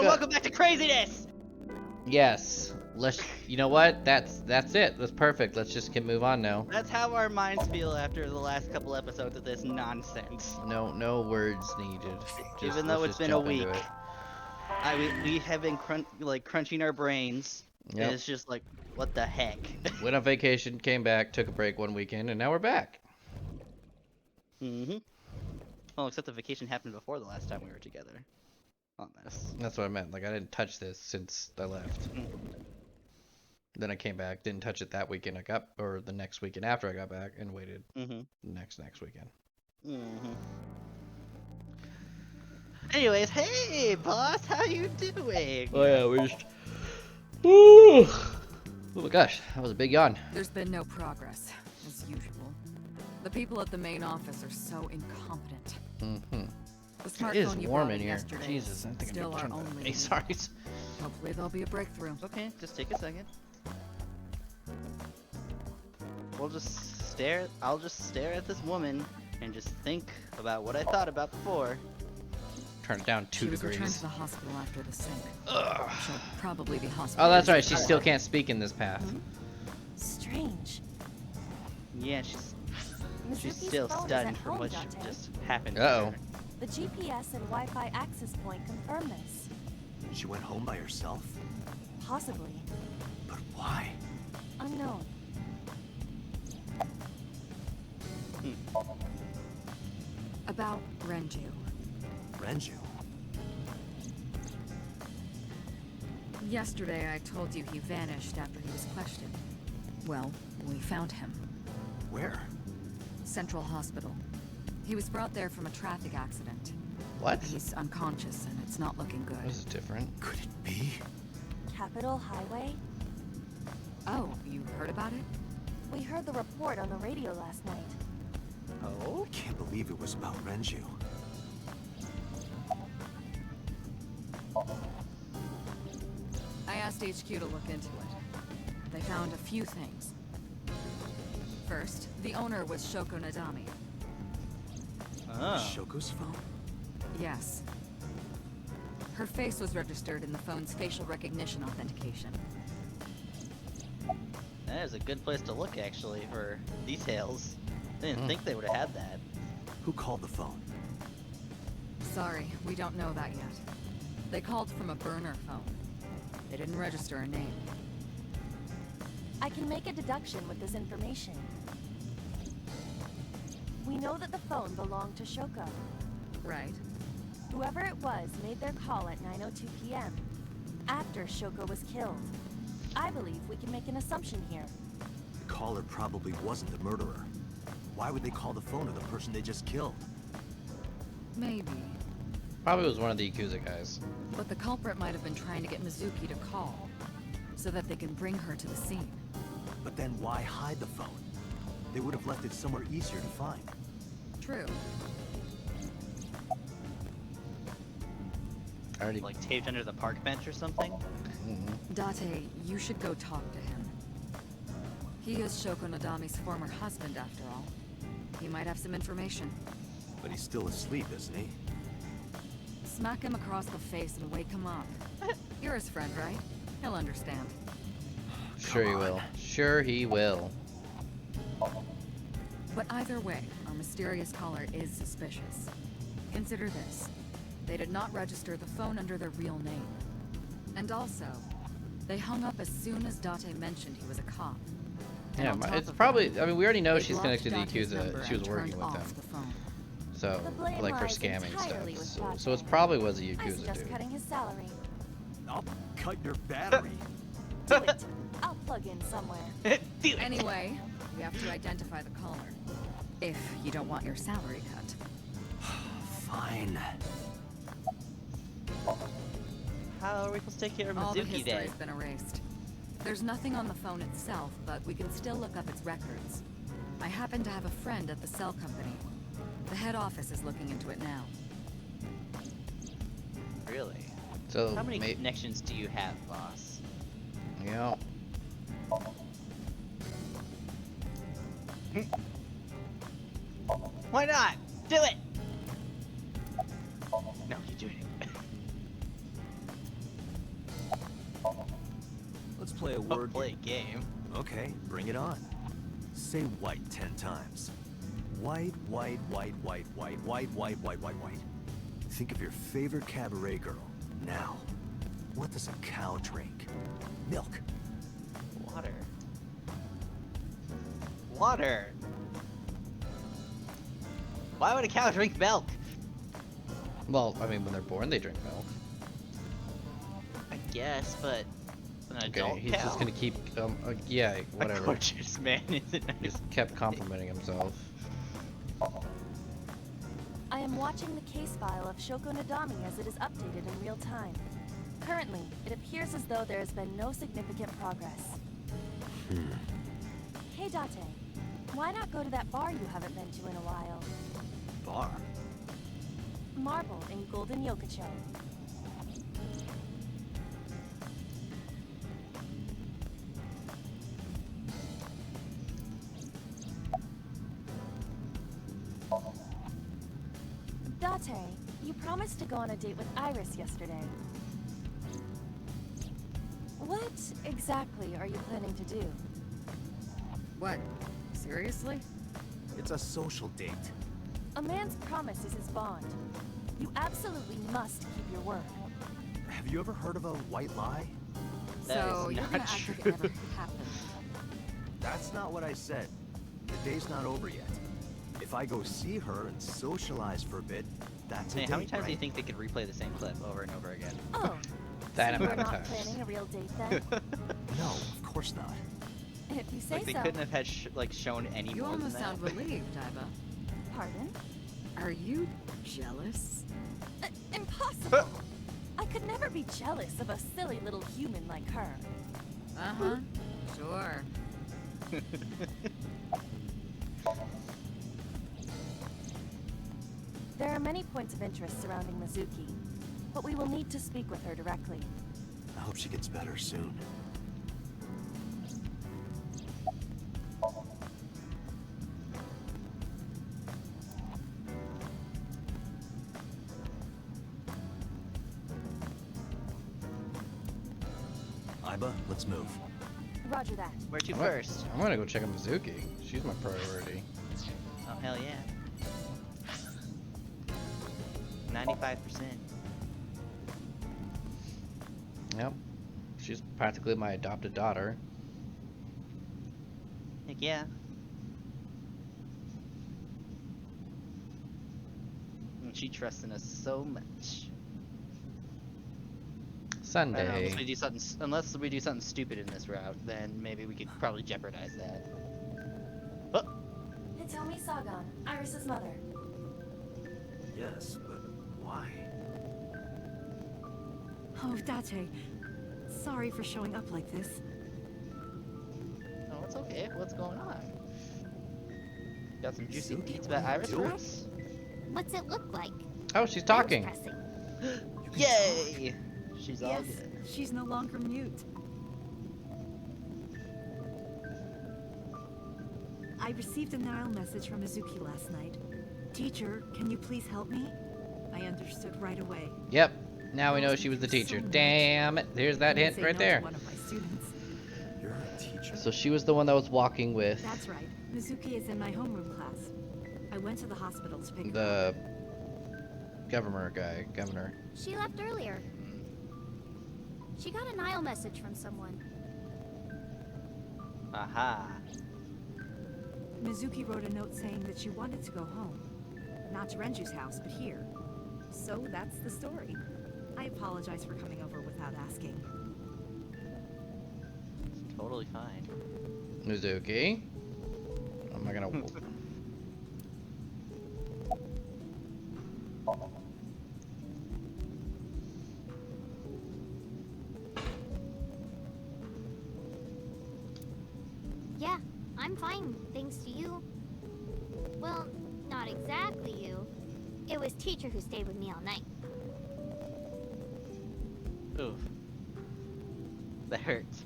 welcome back to craziness! Yes. You know what? That's it. That's perfect. Let's just move on now. That's how our minds feel after the last couple episodes of this nonsense. No words needed. Even though let's it's just been a jump week. into it. We have been crunching our brains, Yep. and it's just like, what the heck? Went on vacation, came back, took a break one weekend, and now we're back. Mm-hmm. Well, except the vacation happened before the last time we were together. Oh, That's what I meant. Like, I didn't touch this since I left. Mm. Then I came back, didn't touch it that weekend or the next weekend after I got back, and waited next weekend. Mm-hmm. Anyways, hey, boss, how you doing? Oh yeah, we just. Woo! Oh my gosh, that was a big yawn. There's been no progress, as usual. The people at the main office are so incompetent. Mm-hmm. The It is smartphone you warm brought in here. yesterday Jesus, I is think still I'm our gonna only Hey, lead. sorry. Hopefully there'll be a breakthrough. Okay, just take a second. I'll just stare at this woman and just think about what I thought about before. Turn it down 2 She was returned degrees. to the hospital after the sync. Ugh. She'll probably be Oh, hospitalized. that's right. She still can't speak in this path. Strange. Yeah, she's Mizuki's still phone is stunned at from home, what Dante. just happened. to Uh-oh. her. The GPS and Wi-Fi access point confirm this. She went home by herself? Possibly. But why? Unknown. About Renju. Renju? Yesterday I told you he vanished after he was questioned. Well, we found him. Where? Central Hospital. He was brought there from a traffic accident. What? He's unconscious and it's not looking good. This is different. Could it be? Capitol Highway? Oh, you heard about it? We heard the report on the radio last night. Oh? I can't believe it was about Renju. I asked HQ to look into it. They found a few things. First, the owner was Shoko Nadami. Oh. Shoko's phone? Yes. Her face was registered in the phone's facial recognition authentication. That is a good place to look, actually, for details. I didn't think they would have had that. Who called the phone? Sorry, we don't know that yet. They called from a burner phone. They didn't register a name. I can make a deduction with this information. We know that the phone belonged to Shoko. Right. Whoever it was made their call at 9:02 p.m. after Shoko was killed. I believe we can make an assumption here. The caller probably wasn't the murderer. Why would they call the phone of the person they just killed? Maybe. Probably was one of the Yakuza guys. But the culprit might have been trying to get Mizuki to call, so that they can bring her to the scene. But then why hide the phone? They would have left it somewhere easier to find. True. Already. Like taped under the park bench or something? Date, you should go talk to him. He is Shoko Nadami's former husband, after all. He might have some information. But he's still asleep, isn't he? Smack him across the face and wake him up. You're his friend, right? He'll understand. Sure he will. Sure he will. But either way, our mysterious caller is suspicious. Consider this. They did not register the phone under their real name. And also, they hung up as soon as Date mentioned he was a cop. And Yeah, on top it's of probably. that, I mean, we already know they she's blocked connected to the Date's number Yakuza. She was and working turned with off them. the phone. So, The blame like for lies scamming entirely with stuff. Date. So it probably was a I Yakuza suggest dude. cutting his salary. I'll cut your battery. Do it. I'll plug in somewhere. Do it! Anyway, we have to identify the caller. If you don't want your salary cut. Fine. How are we supposed to take care of All the Mizuki history then? has been erased. There's nothing on the phone itself, but we can still look up its records. I happen to have a friend at the cell company. The head office is looking into it now. Really? So How many connections do you have, boss? Yeah. Why not? Do it! No, you're doing it. Let's play a Oh, word play a game. Okay, bring it on. Say white 10 times. White, white, white, white, white, white, white, white, white, white. Think of your favorite cabaret girl. Now, what does a cow drink? Milk. Water. Water. Why would a cow drink milk? Well, I mean, when they're born, they drink milk. I guess, but an Okay, adult he's cow. just gonna keep, yeah, A whatever. gorgeous man isn't nice. Just kept complimenting himself. I am watching the case file of Shoko Nadami as it is updated in real time. Currently, it appears as though there has been no significant progress. Hey Date, why not go to that bar you haven't been to in a while? Bar. Marble in Golden Yokocho. Date, you promised to go on a date with Iris yesterday. What exactly are you planning to do? What? Seriously? It's a social date. A man's promise is his bond. You absolutely must keep your word. Have you ever heard of a white lie? That So is you're not gonna act like true. it never happened. That's not what I said. The day's not over yet. If I go see her and socialize for a bit, that's a Hey, date, how many times right? do you think they could replay the same clip over and over again? Oh, That so you're amount of not times. planning a real date then? No, of course not. If you say Like they so. couldn't have had shown any You more than almost that. sound relieved, Iva. Pardon? Are you jealous? Impossible! I could never be jealous of a silly little human like her. Uh-huh. Sure. There are many points of interest surrounding Mizuki, but we will need to speak with her directly. I hope she gets better soon. Iba, let's move. Roger that. Where to I'm gonna- first? I'm gonna go check on Mizuki. She's my priority. Oh hell yeah. 95%. Yep. She's practically my adopted daughter. Heck yeah. And she trusts in us so much. I don't know, Sunday. unless we do something stupid in this route, then maybe we could probably jeopardize that. Oh, Hitomi Sagan, Iris's mother. Yes, but why? Oh, Date. Sorry for showing up like this. oh, it's okay. What's going on? Got some juicy Suki, deets what about are you Iris for doing? us? What's it look like? Oh, she's talking. Pressing. Yay! She's all Yes, good. she's no longer mute. I received a Nile message from Mizuki last night. Teacher, can you please help me? I understood right away. Yep. Now we know she was the teacher. Damn it. There's that I hint say right no to there. one of my students. You're a teacher? So she was the one that was walking with That's right. Mizuki is in my homeroom class. I went to the hospital to pick her up. the governor guy. Governor. She left earlier. She got a Nile message from someone. Aha. Mizuki wrote a note saying that she wanted to go home. Not to Renju's house, but here. So that's the story. I apologize for coming over without asking. Totally fine. Mizuki. Am I gonna... Yeah, I'm fine, thanks to you. Well, not exactly you. It was teacher who stayed with me all night. Oof. That hurts.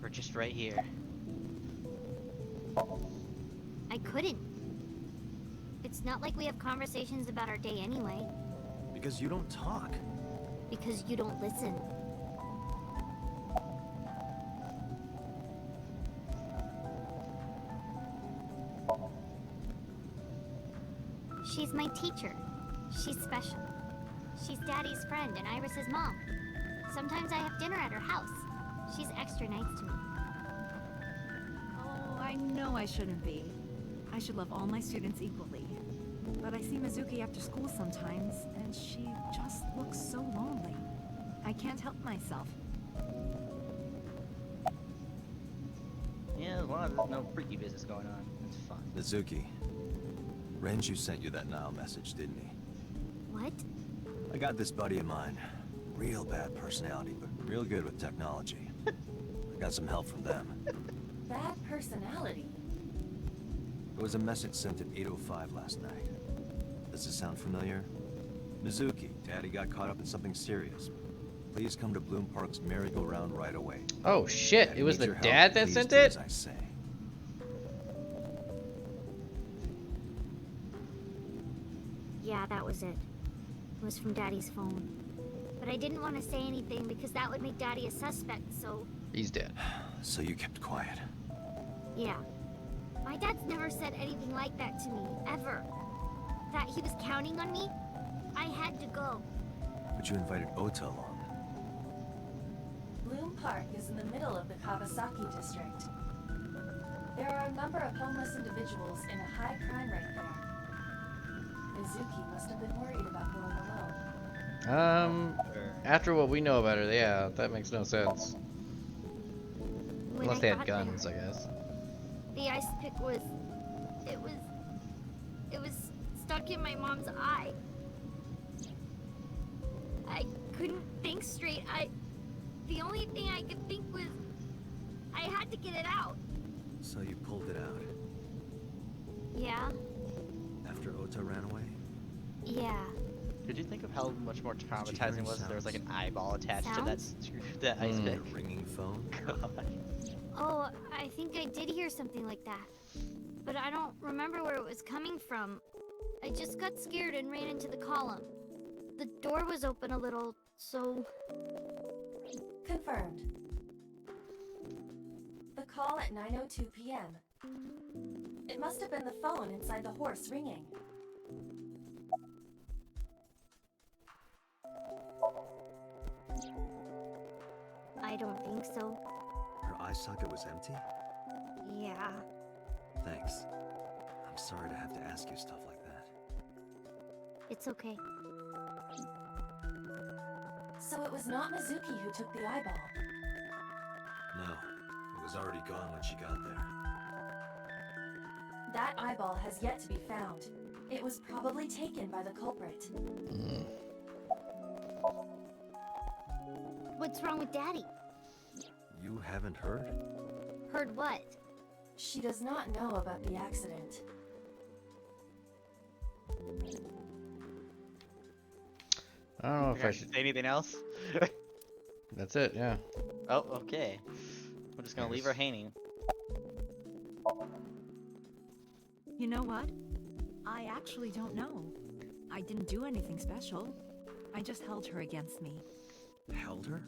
We're just right here. I couldn't. It's not like we have conversations about our day anyway, Because you don't talk. because you don't listen. She's my teacher. She's special. She's Daddy's friend and Iris's mom. Sometimes I have dinner at her house. She's extra nice to me. Oh, I know I shouldn't be. I should love all my students equally. But I see Mizuki after school sometimes, and she just looks so lonely. I can't help myself. Yeah, as long as there's no freaky business going on, it's fine. Mizuki, Renju sent you that Nile message, didn't he? What? I got this buddy of mine. Real bad personality, but real good with technology. I got some help from them. Bad personality. There was a message sent at 8:05 last night. Does this sound familiar? Mizuki, Daddy got caught up in something serious. Please come to Bloom Park's merry-go-round right away. Oh shit! Daddy It was needs the your dad help. that Please sent do it. as I say. Yeah, that was it. It was from Daddy's phone. But I didn't want to say anything because that would make Daddy a suspect, so... He's dead. So you kept quiet. Yeah. My dad's never said anything like that to me, ever. That he was counting on me? I had to go. But you invited Ota along. Bloom Park is in the middle of the Kawasaki district. There are a number of homeless individuals in a high crime rate there. Mizuki must have been worried about going alone. After what we know about her, yeah, that makes no sense. When Unless I they had got guns, there, I guess. the ice pick was... It was stuck in my mom's eye. I couldn't think straight. The only thing I could think was... I had to get it out. So you pulled it out. Yeah? After Ota ran away? Yeah. Did you think of how much more you hear traumatizing it was if there was like an eyeball attached to that that ice pick? A ringing phone? God. Oh, I think I did hear something like that. But I don't remember where it was coming from. I just got scared and ran into the column. The door was open a little, so... Confirmed. The call at 9:02 p.m. It must have been the phone inside the horse ringing. I don't think so. Her eye socket was empty? Yeah. Thanks. I'm sorry to have to ask you stuff like that. It's okay. So it was not Mizuki who took the eyeball. No, it was already gone when she got there. That eyeball has yet to be found. It was probably taken by the culprit. What's wrong with Daddy? You haven't heard? Heard what? She does not know about the accident. I don't know if I Okay, should. say anything else? That's it, yeah. Oh, okay. We're just gonna leave her Yes. hanging. You know what? I actually don't know. I didn't do anything special. I just held her against me. Held her?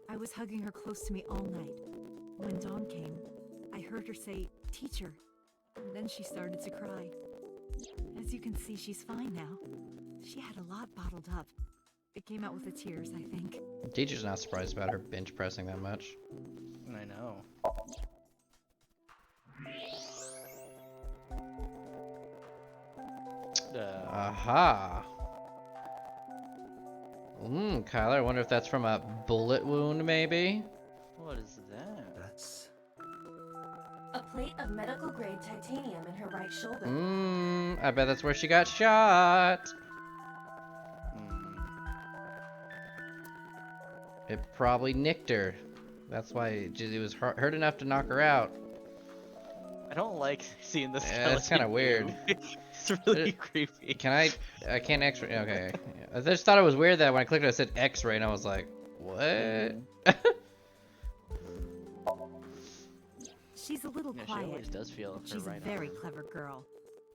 I was hugging her close to me all night. When dawn came, I heard her say, "Teacher," and then she started to cry. As you can see, she's fine now. She had a lot bottled up. It came out with the tears, I think. Teacher's not surprised about her bench pressing that much. I know. Aha! Kyler, I wonder if that's from a bullet wound, maybe? What is that? That's... A plate of medical grade titanium in her right shoulder. I bet that's where she got shot. It probably nicked her. That's why it was hurt enough to knock her out. I don't like seeing this. Yeah, it's kinda weird. It's really creepy. Can I can't X-ray. Okay. I just thought it was weird that when I clicked it, it said X-ray, and I was like, what? She's a little Yeah, she quiet. always does feel her She's a right very now. clever girl.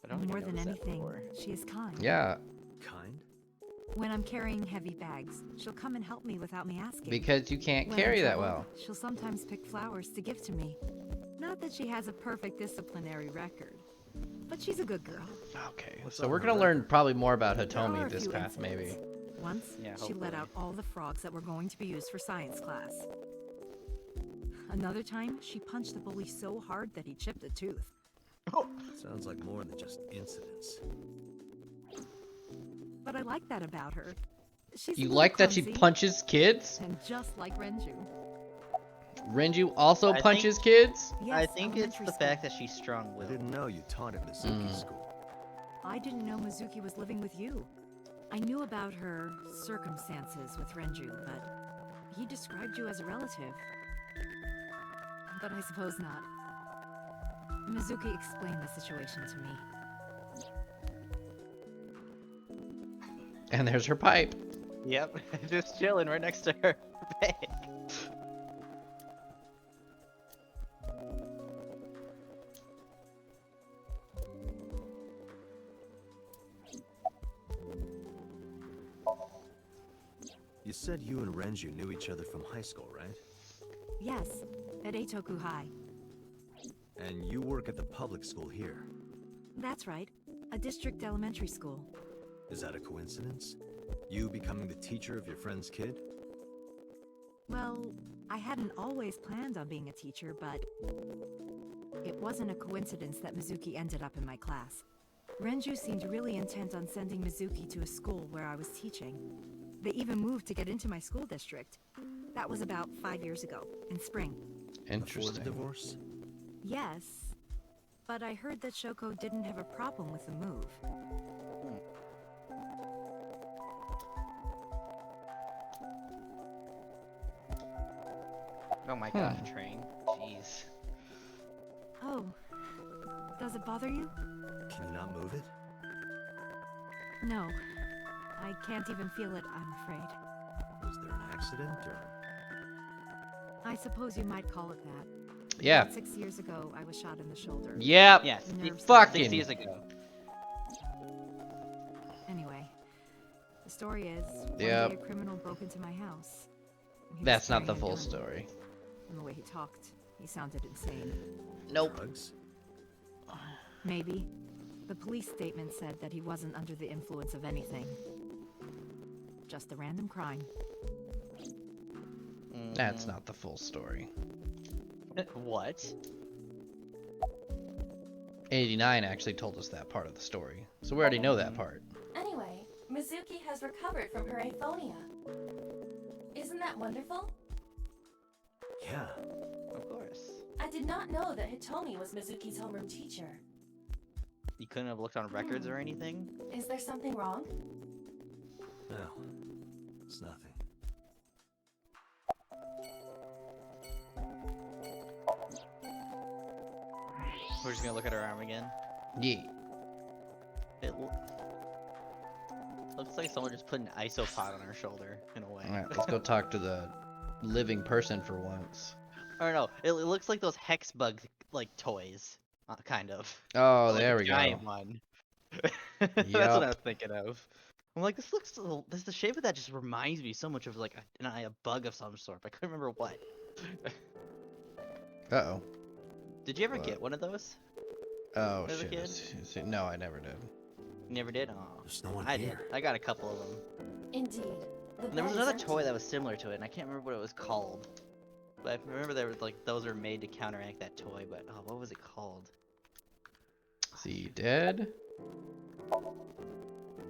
I don't think I More than noticed that anything, before. she is kind. Yeah, kind? When I'm carrying heavy bags, she'll come and help me without me asking. because you can't When I'm carry that troubled, well. She'll sometimes pick flowers to give to me. Not that she has a perfect disciplinary record. but she's a good girl. Okay, What's so on we're her gonna learn record? probably more about There are Hitomi a this few path, maybe. incidents. Once, Yeah, she let hopefully. out all the frogs that were going to be used for science class. Another time, she punched the bully so hard that he chipped a tooth. Sounds like more than just incidents. But I like that about her. She's a You little like that she clumsy, punches kids? and just like Renju. Renju also I think- punches kids? Yes, I think it's elementary the school. fact that she's I strong-willed. didn't know you taught at Mizuki School. I didn't know Mizuki was living with you. I knew about her circumstances with Renju, but he described you as a relative. But I suppose not. Mizuki explained the situation to me. And there's her pipe. Yep, just chilling right next to her bag. You said you and Renju knew each other from high school, right? Yes, at Eitoku High. And you work at the public school here. That's right, a district elementary school. Is that a coincidence? You becoming the teacher of your friend's kid? Well, I hadn't always planned on being a teacher, but it wasn't a coincidence that Mizuki ended up in my class. Renju seemed really intent on sending Mizuki to a school where I was teaching. They even moved to get into my school district. That was about 5 years ago, in spring. Before the Interesting. divorce? Yes, but I heard that Shoko didn't have a problem with the move. Oh my gosh, train. Jeez. Oh, does it bother you? Can you not move it? No, I can't even feel it, I'm afraid. Was there an accident or? I suppose you might call it that. Yeah. About 6 years ago, I was shot in the shoulder. Yep. Yes, Nerves. Fucking. 6 years ago. Anyway, the story is, one Yep. day a criminal broke into my house. He was That's not carrying the a full gun. story. And the way he talked, he sounded insane. Nope. Drugs? Maybe. The police statement said that he wasn't under the influence of anything. Just a random crime. That's not the full story. What? 89 actually told us that part of the story. So we already know that part. Anyway, Mizuki has recovered from her aphonia. Isn't that wonderful? Yeah. Of course. I did not know that Hitomi was Mizuki's homeroom teacher. You couldn't have looked on records or anything? Is there something wrong? No. It's nothing. We're just gonna look at her arm again. Yeah. Looks like someone just put an isopod on her shoulder, in a way. Alright, let's go talk to the living person for once. Or no, it looks like those hex bug, like, toys. Kind of. Oh, Like there a we go. giant one. That's what Yup. I was thinking of. I'm like, the shape of that just reminds me so much of, like, a bug of some sort. But I couldn't remember what. Uh-oh. Did you ever What? get one of those? Oh, As a shit. kid? No, I never did. Never did? Oh. There's no one I here. did. I got a couple of them. Indeed. The And there was bed is another empty. toy that was similar to it, and I can't remember what it was called. But I remember there was, like, those were made to counteract that toy, but, oh, what was it called? Is he dead?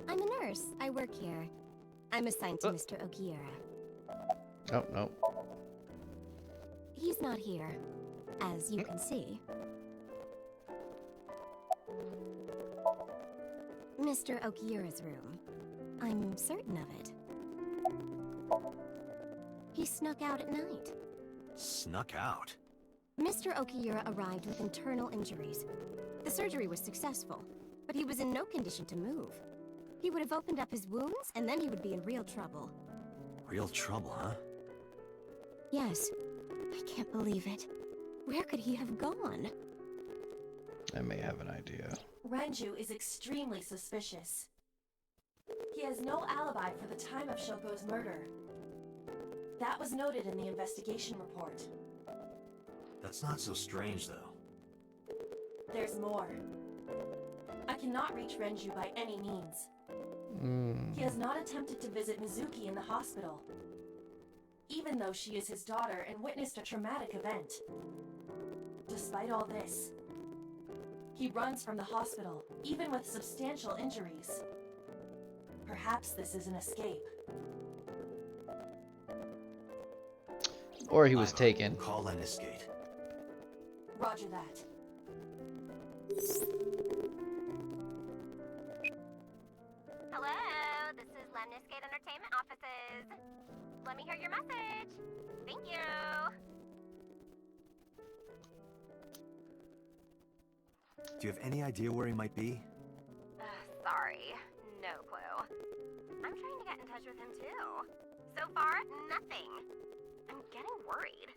I'm a nurse. I work here. I'm assigned to Oh. Mr. Okiura. Oh, no. He's not here, as you can see. Mr. Okiura's room. I'm certain of it. He snuck out at night. Snuck out. Mr. Okiura arrived with internal injuries. The surgery was successful, but he was in no condition to move. He would have opened up his wounds, and then he would be in real trouble. Real trouble, huh? Yes, I can't believe it. Where could he have gone? I may have an idea. Renju is extremely suspicious. He has no alibi for the time of Shoko's murder. That was noted in the investigation report. That's not so strange, though. There's more. cannot reach Renju by any means. He has not attempted to visit Mizuki in the hospital, even though she is his daughter and witnessed a traumatic event. Despite all this, he runs from the hospital, even with substantial injuries. Perhaps this is an escape. Or he was taken. Call and escape. Roger that. Hello, this is Lemniscate Entertainment offices. Let me hear your message. Thank you. Do you have any idea where he might be? Sorry, no clue. I'm trying to get in touch with him too. So far, nothing. I'm getting worried.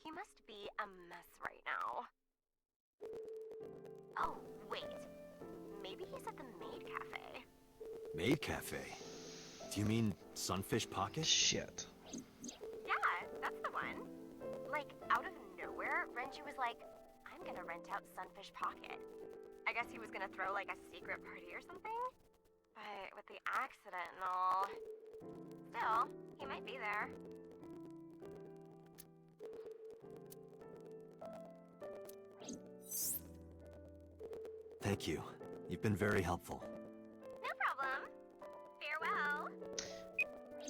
He must be a mess right now. Oh, wait. Maybe he's at the Maid Cafe. Maid Cafe? Do you mean Sunfish Pocket? Shit. Yeah, that's the one. Like, out of nowhere, Renju was like, I'm gonna rent out Sunfish Pocket. I guess he was gonna throw, like, a secret party or something? But with the accident and all... Still, he might be there. Thank you. You've been very helpful. No problem. Farewell.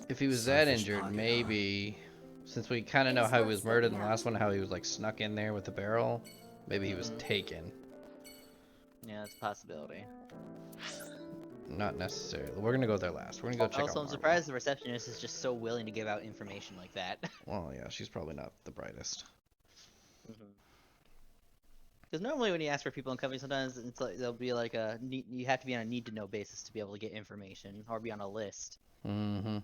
If he was that Sunfish injured, Pocket, maybe, since we kind of know how he was murdered in the last one, how he was like snuck in there with the barrel, maybe he was taken. Yeah, that's a possibility. Not necessarily. We're gonna go there last. We're gonna go check out Also, I'm Marvel. surprised the receptionist is just so willing to give out information like that. Well, yeah, she's probably not the brightest. Because normally when you ask for people in companies, sometimes it's like there'll be like a need, you have to be on a need-to-know basis to be able to get information or be on a list. Mm-hmm.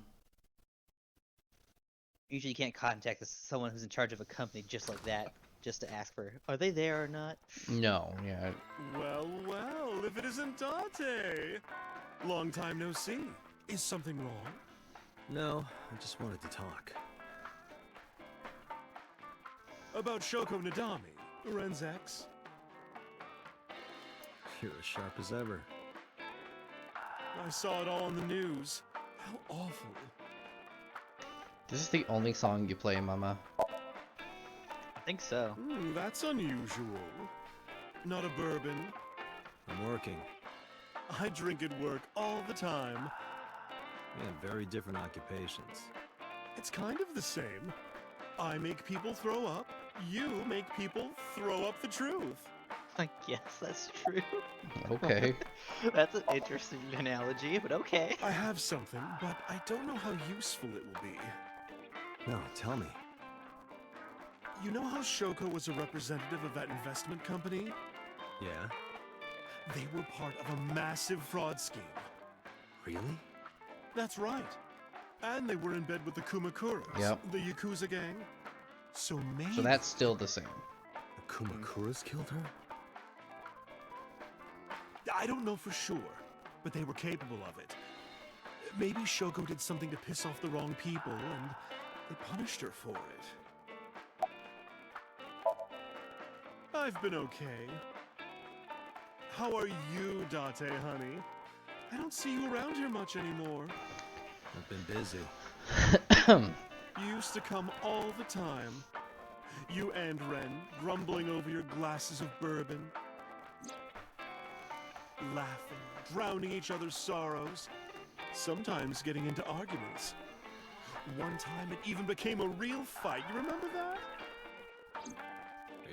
Usually, you can't contact someone who's in charge of a company just like that, just to ask for, are they there or not? No, yeah. Well, well, if it isn't Date! Long time no see. Is something wrong? No, I just wanted to talk. About Shoko Nadami, Ren's ex? You're as sharp as ever. I saw it all on the news. How awful. This is the only song you play, Mama. I think so. That's unusual. Not a bourbon. I'm working. I drink at work all the time. We have very different occupations. It's kind of the same. I make people throw up. You make people throw up the truth. I guess that's true. Okay. That's an interesting analogy, but okay. I have something, but I don't know how useful it will be. No, tell me. You know how Shoko was a representative of that investment company? Yeah? They were part of a massive fraud scheme. Really? That's right. And they were in bed with the Kumakuras, Yep. the Yakuza gang. So maybe... So that's still the same. The Kumakuras killed her? I don't know for sure, but they were capable of it. Maybe Shoko did something to piss off the wrong people, and they punished her for it. I've been okay. How are you, Date, honey? I don't see you around here much anymore. I've been busy. You used to come all the time. You and Ren, grumbling over your glasses of bourbon. Laughing, drowning each other's sorrows. Sometimes getting into arguments. One time it even became a real fight. You remember that?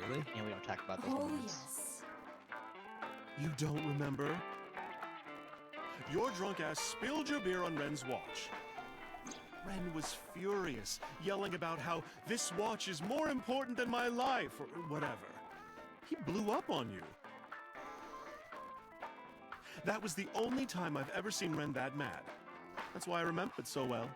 Really? And we don't talk about those Oh, moments. yes. You don't remember? Your drunk ass spilled your beer on Ren's watch. Ren was furious, yelling about how this watch is more important than my life, or whatever. He blew up on you. That was the only time I've ever seen Ren that mad. That's why I remember it so well.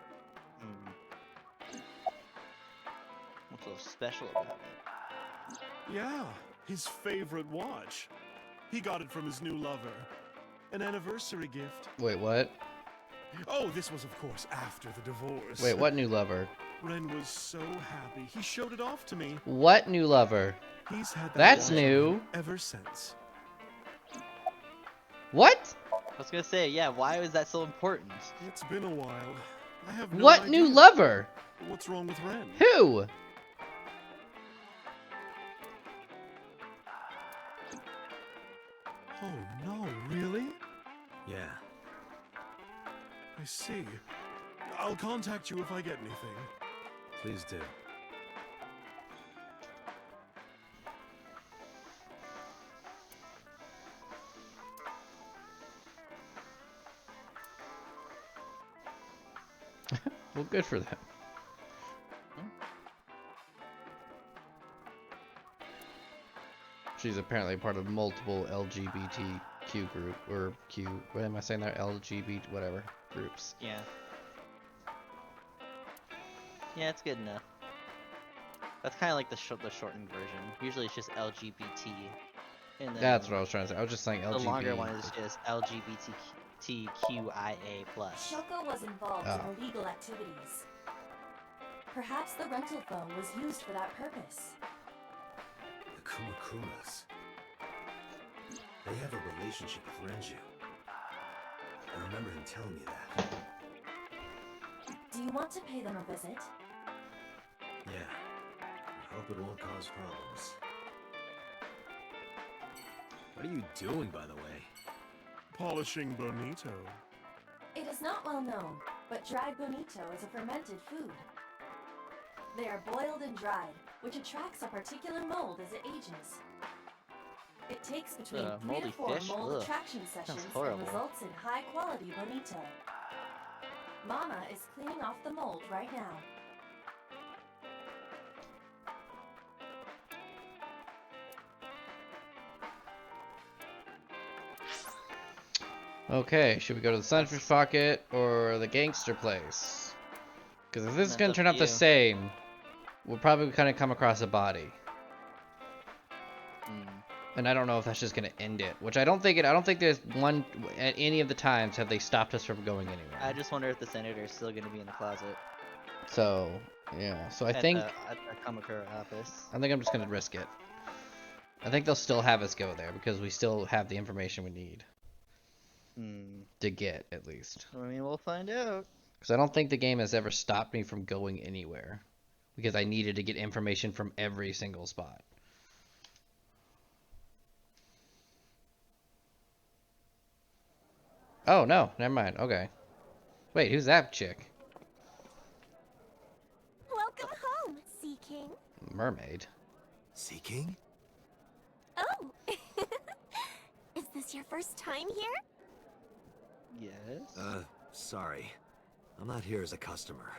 What's so special about it? Yeah, his favorite watch. He got it from his new lover. An anniversary gift. Wait, what? Oh, this was, of course, after the divorce. Wait, what new lover? Ren was so happy. He showed it off to me. What new lover? He's had that That's watch new. ever since. What? I was gonna say, yeah, why was that so important? It's been a while. I have no What idea. new lover? What's wrong with Ren? Who? Oh no, really? Yeah. I see. I'll contact you if I get anything. Please do. Well, good for them. She's apparently part of multiple LGBTQ group or Q. What am I saying there? LGBT whatever groups. Yeah. Yeah, it's good enough. That's kind of like the shortened version. Usually it's just LGBT. And then That's what I was trying to say. I was just saying the LGBT. longer one is just LGBTQIA+. Shoko was involved Oh. in illegal activities. Perhaps the rental phone was used for that purpose. The Kumakumas. They have a relationship with Renju. I remember him telling me that. Do you want to pay them a visit? Yeah. I hope it won't cause problems. What are you doing, by the way? Polishing bonito. It is not well known, but dried bonito is a fermented food. They are boiled and dried, which attracts a particular mold as it ages. It takes between 3 to moldy 4 fish? mold Ugh, attraction sessions and horrible. results in high-quality bonito. Mama is cleaning off the mold right now. Okay, should we go to the Sunfish Pocket or the Gangster Place? Because if this is That's gonna up turn to out the you. same, we'll probably kind of come across a body. Hmm. And I don't know if that's just gonna end it. Which I don't think I don't think there's one at any of the times have they stopped us from going anywhere. I just wonder if the senator is still gonna be in the closet. So yeah. So I at think the Kamakura office. I'm just gonna risk it. I think they'll still have us go there because we still have the information we need Hmm. to get at least. I mean, we'll find out. Because I don't think the game has ever stopped me from going anywhere because I needed to get information from every single spot. Oh no, never mind. Okay. Wait, who's that chick? Welcome home, Sea King. Mermaid. Sea King? Oh! Is this your first time here? Yes. Sorry. I'm not here as a customer.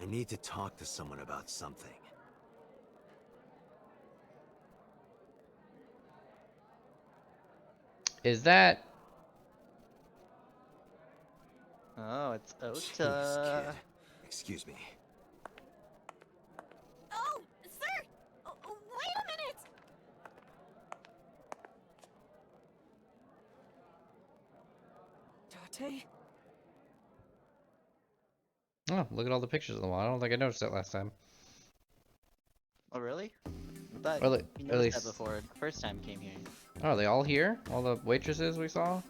I need to talk to someone about something. Is that... Oh, it's Jeez, Ota. kid. Excuse me. Oh, sir! Oh, wait a minute! Date? Oh, look at all the pictures of them. I don't think I noticed that last time. Oh, really? I thought Well, you at noticed least- that before. The first time you came here. Oh, are they all here? All the waitresses we saw?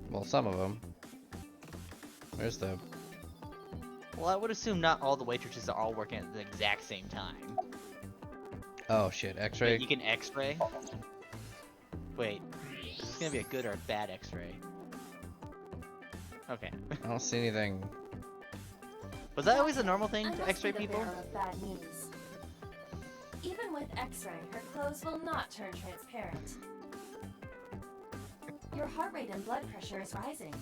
Well, some of them. Where's the... Well, I would assume not all the waitresses are all working at the exact same time. Oh shit, X-ray? You can X-ray? Wait, is this gonna be a good or a bad X-ray? Okay. I don't see anything. Was that always a normal thing I to must X-ray be the people? bearer of bad news. Even with X-ray, her clothes will not turn transparent. Your heart rate and blood pressure is rising.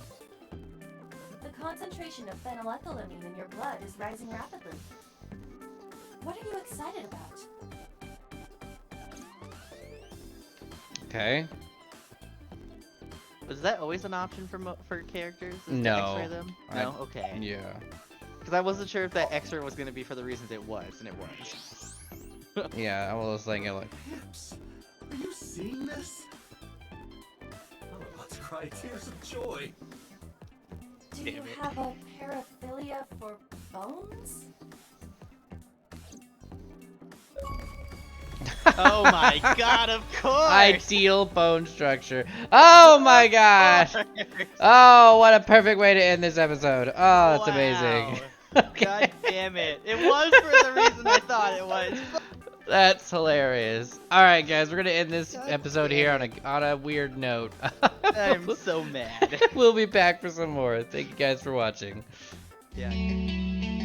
The concentration of phenylethylamine in your blood is rising rapidly. What are you excited about? Okay. Was that always an option for characters? is to No. X-ray them? I- No? Okay. Yeah. Because I wasn't sure if that X-ray was gonna be for the reasons it was, and it was. Yeah, I was thinking like... Pips, are you seeing this? I'm about to cry tears of joy. Do Damn you it. have a paraphilia for bones? Oh my god, of course! Ideal bone structure. Oh my gosh! Of course. Oh, what a perfect way to end this episode. Oh, that's amazing. Wow. Okay. God damn it. It was for the reason I thought it was. That's hilarious. All right, guys, we're gonna end this God episode damn here it. on a weird note. I'm so mad. We'll be back for some more. Thank you guys for watching. Yeah.